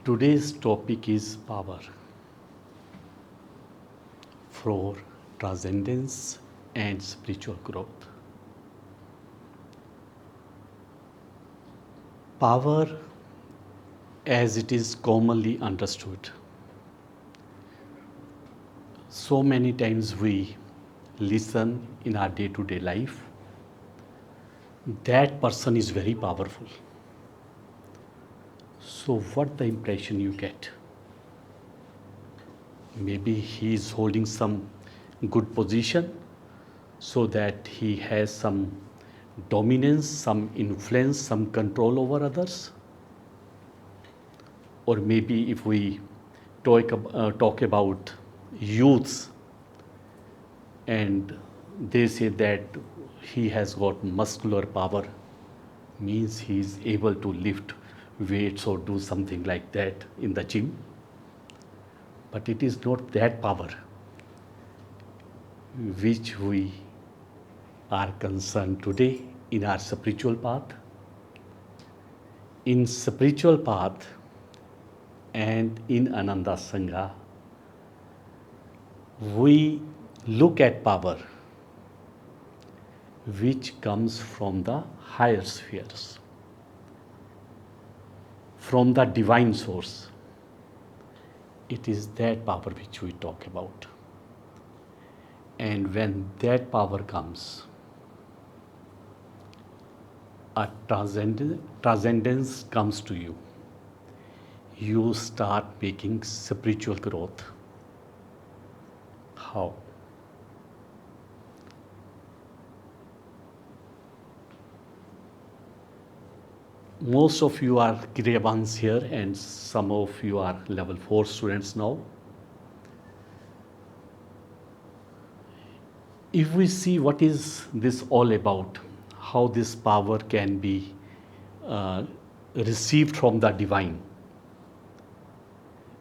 Today's topic is power for transcendence and spiritual growth. Power, as it is commonly understood, so many times we listen in our day to day life that person is very powerful. So, what the impression you get? Maybe he is holding some good position so that he has some dominance, some influence, some control over others. Or maybe if we talk about youths and they say that he has got muscular power, means he is able to lift weights or do something like that in the gym. But it is not that power which we are concerned today in our spiritual path. In spiritual path and in Ananda Sangha, we look at power which comes from the higher spheres, from the divine source. It is that power which we talk about. And when that power comes, a transcendence comes to you. You start making spiritual growth. How? Most of you are Kiryavans here, and some of you are level 4 students now. If we see what is this all about, how this power can be received from the divine,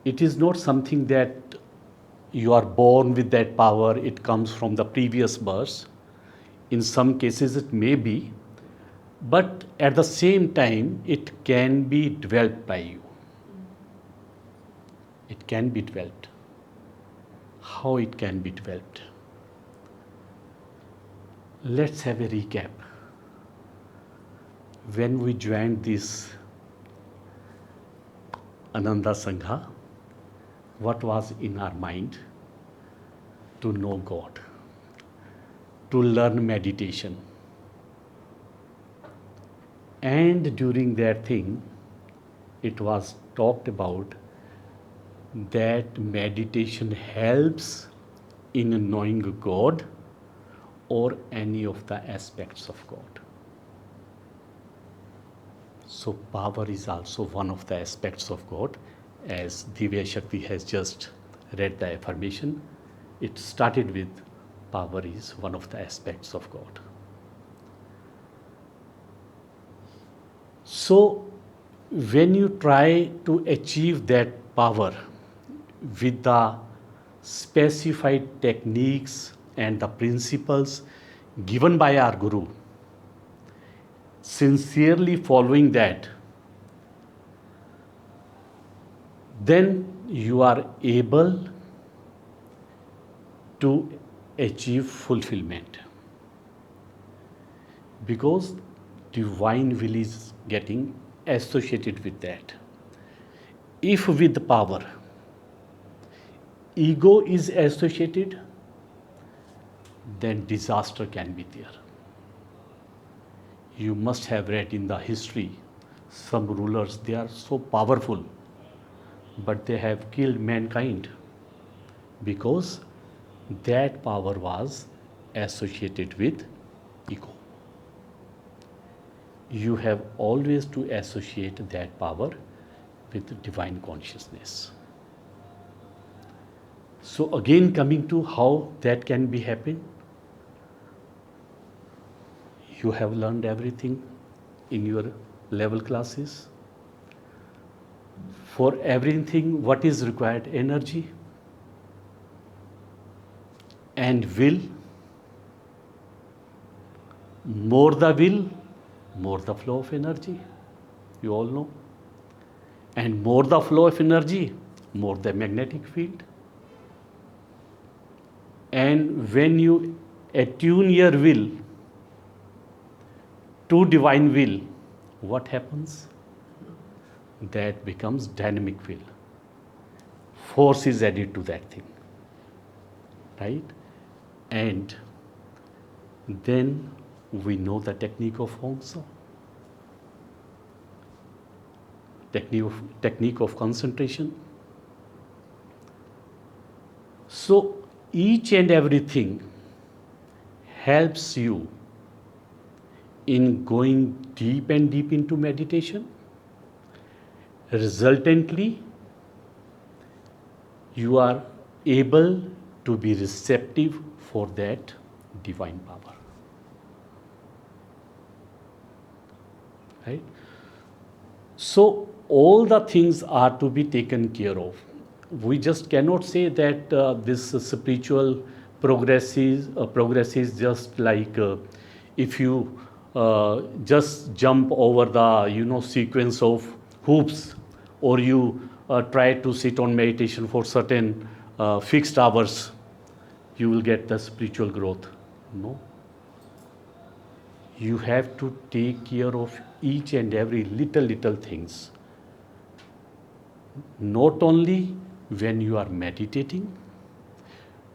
it is not something that you are born with that power, it comes from the previous birth. In some cases, it may be, but at the same time, it can be developed by you. It can be developed. How it can be developed? Let's have a recap. When we joined this Ananda Sangha, what was in our mind? To know God, to learn meditation. And during that thing, it was talked about that meditation helps in knowing God or any of the aspects of God. So power is also one of the aspects of God, as Divya Shakti has just read the affirmation. It started with power is one of the aspects of God. So when you try to achieve that power with the specified techniques and the principles given by our Guru, sincerely following that, then you are able to achieve fulfillment, because divine will is getting associated with that. If with power ego is associated, then disaster can be there. You must have read in the history, some rulers, they are so powerful, but they have killed mankind because that power was associated with ego. You have always to associate that power with divine consciousness. So again, coming to how that can be happen, you have learned everything in your level classes. For everything, what is required? Energy and will. More the will, more the flow of energy. You all know. And more the flow of energy, more the magnetic field. And when you attune your will to divine will, what happens? That becomes dynamic will. Force is added to that thing, right? And then we know the technique of Hong Sau, technique of concentration. So each and everything helps you in going deep and deep into meditation. Resultantly, you are able to be receptive for that divine power. Right? So all the things are to be taken care of. We just cannot say that this spiritual progress is just like if you just jump over the sequence of hoops, or you try to sit on meditation for certain fixed hours, you will get the spiritual growth. No. You have to take care of each and every little things. Not only when you are meditating,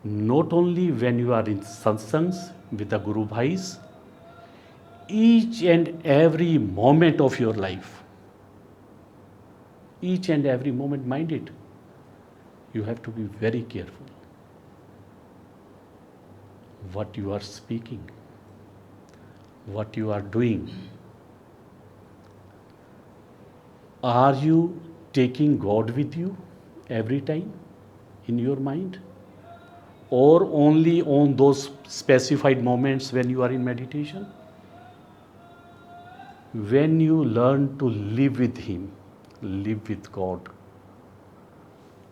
not only when you are in satsangs with the Guru Bhais, each and every moment of your life, each and every moment, mind it, you have to be very careful what you are speaking, what you are doing. Are you taking God with you every time in your mind, or only on those specified moments when you are in meditation? When you learn to live with Him, live with God,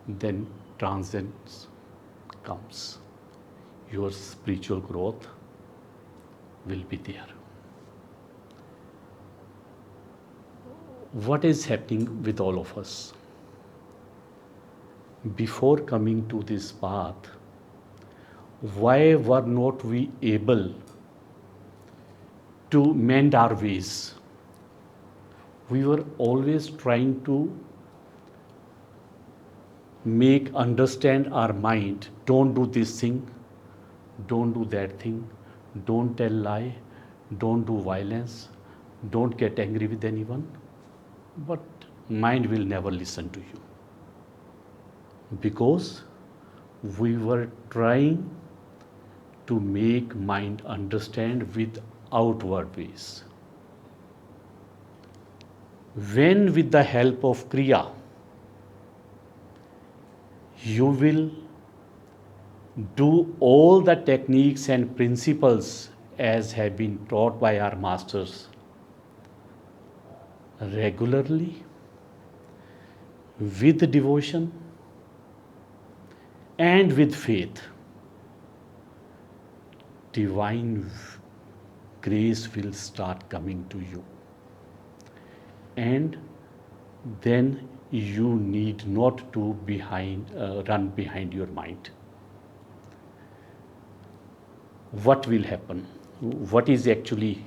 then transcendence comes. Your spiritual growth will be there. What is happening with all of us? Before coming to this path, why were not we able to mend our ways? We were always trying to understand our mind. Don't do this thing, don't do that thing, don't tell lie, don't do violence, don't get angry with anyone. But mind will never listen to you, because we were trying to make mind understand with outward ways. When with the help of Kriya, you will do all the techniques and principles as have been taught by our masters regularly, with devotion and with faith, divine grace will start coming to you. And then you need not to run behind your mind. What will happen? What is actually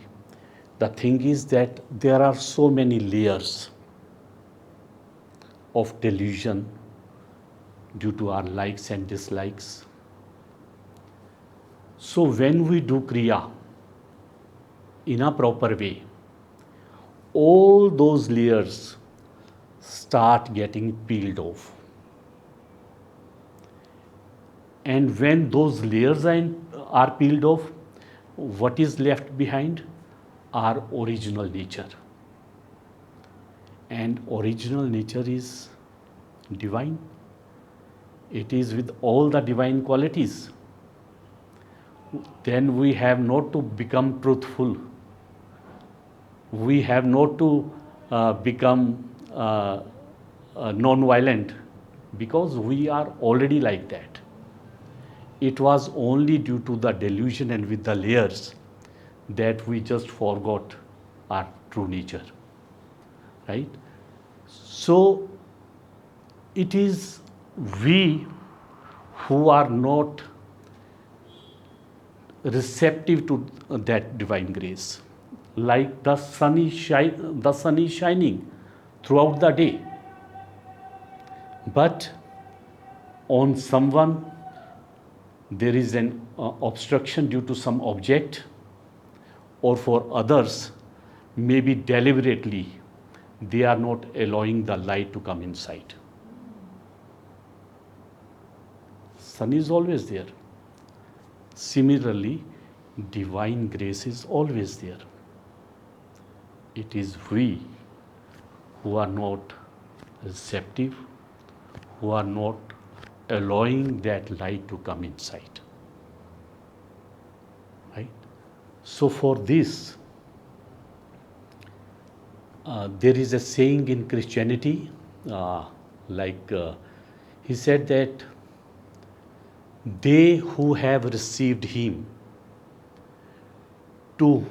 the thing is that there are so many layers of delusion due to our likes and dislikes. So when we do Kriya in a proper way, all those layers start getting peeled off. And when those layers are peeled off, what is left behind? Our original nature. And original nature is divine. It is with all the divine qualities. Then we have not to become truthful. We have not to become non-violent, because we are already like that. It was only due to the delusion and with the layers that we just forgot our true nature, right? So it is we who are not receptive to that divine grace. Like the sun is shining throughout the day, but on someone there is an obstruction due to some object, or for others, maybe deliberately, they are not allowing the light to come inside. Sun is always there. Similarly, divine grace is always there. It is we who are not receptive, who are not allowing that light to come inside. Right? So, for this, there is a saying in Christianity, he said that they who have received him, to,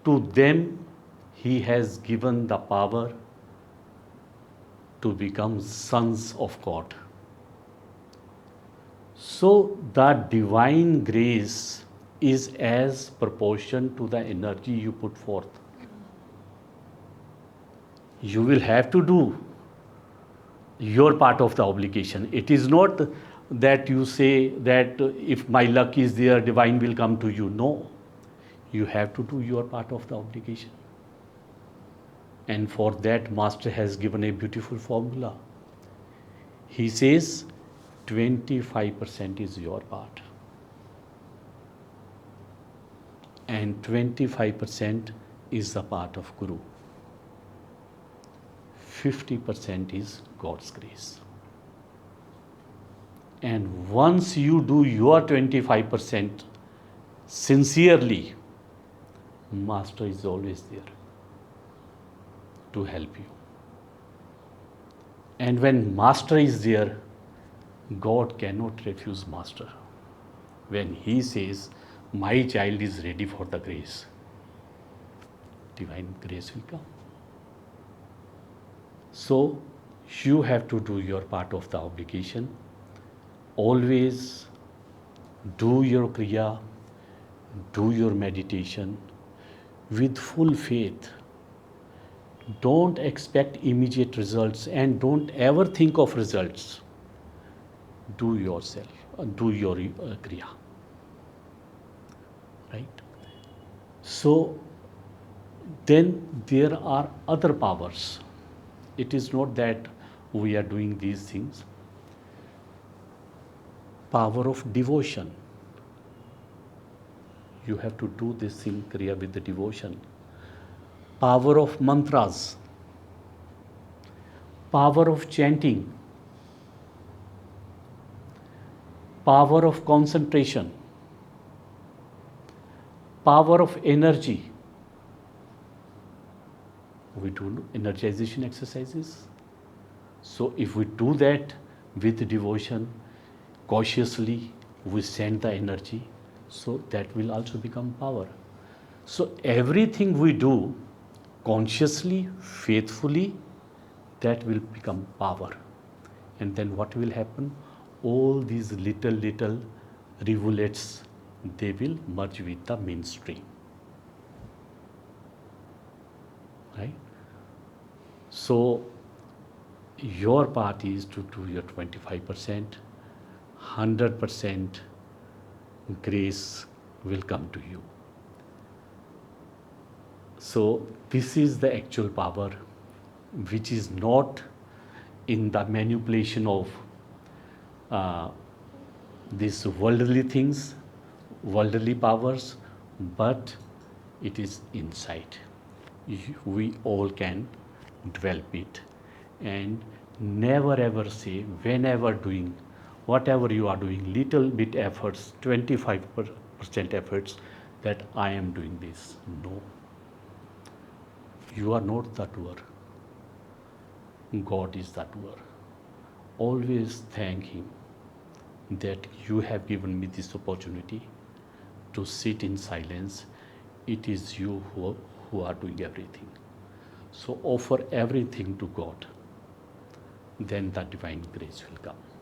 to them he has given the power to become sons of God. So the divine grace is as proportion to the energy you put forth. You will have to do your part of the obligation. It is not that you say that if my luck is there, divine will come to you. No, you have to do your part of the obligation. And for that, Master has given a beautiful formula. He says 25% is your part, and 25% is the part of Guru. 50% is God's grace. And once you do your 25% sincerely, Master is always there to help you. And when Master is there, God cannot refuse Master. When he says, my child is ready for the grace, divine grace will come. So you have to do your part of the obligation. Always do your Kriya, do your meditation with full faith. Don't expect immediate results, and don't ever think of results. Do yourself, do your Kriya. Right? So then there are other powers. It is not that we are doing these things. Power of devotion. You have to do this thing, Kriya, with the devotion. Power of mantras. Power of chanting. Power of concentration. Power of energy. We do energization exercises. So if we do that with devotion, cautiously, we send the energy, so that will also become power. So everything we do consciously, faithfully, that will become power. And then what will happen? All these little rivulets, they will merge with the mainstream. Right? So your part is to do your 25%, 100% grace will come to you. So this is the actual power, which is not in the manipulation of these worldly things, worldly powers, but it is inside. We all can develop it. And never ever say, whenever doing whatever you are doing, little bit efforts, 25% efforts, that I am doing this. No. You are not the doer. God is the doer. Always thank Him that you have given me this opportunity to sit in silence. It is you who are doing everything. So offer everything to God. then the divine grace will come.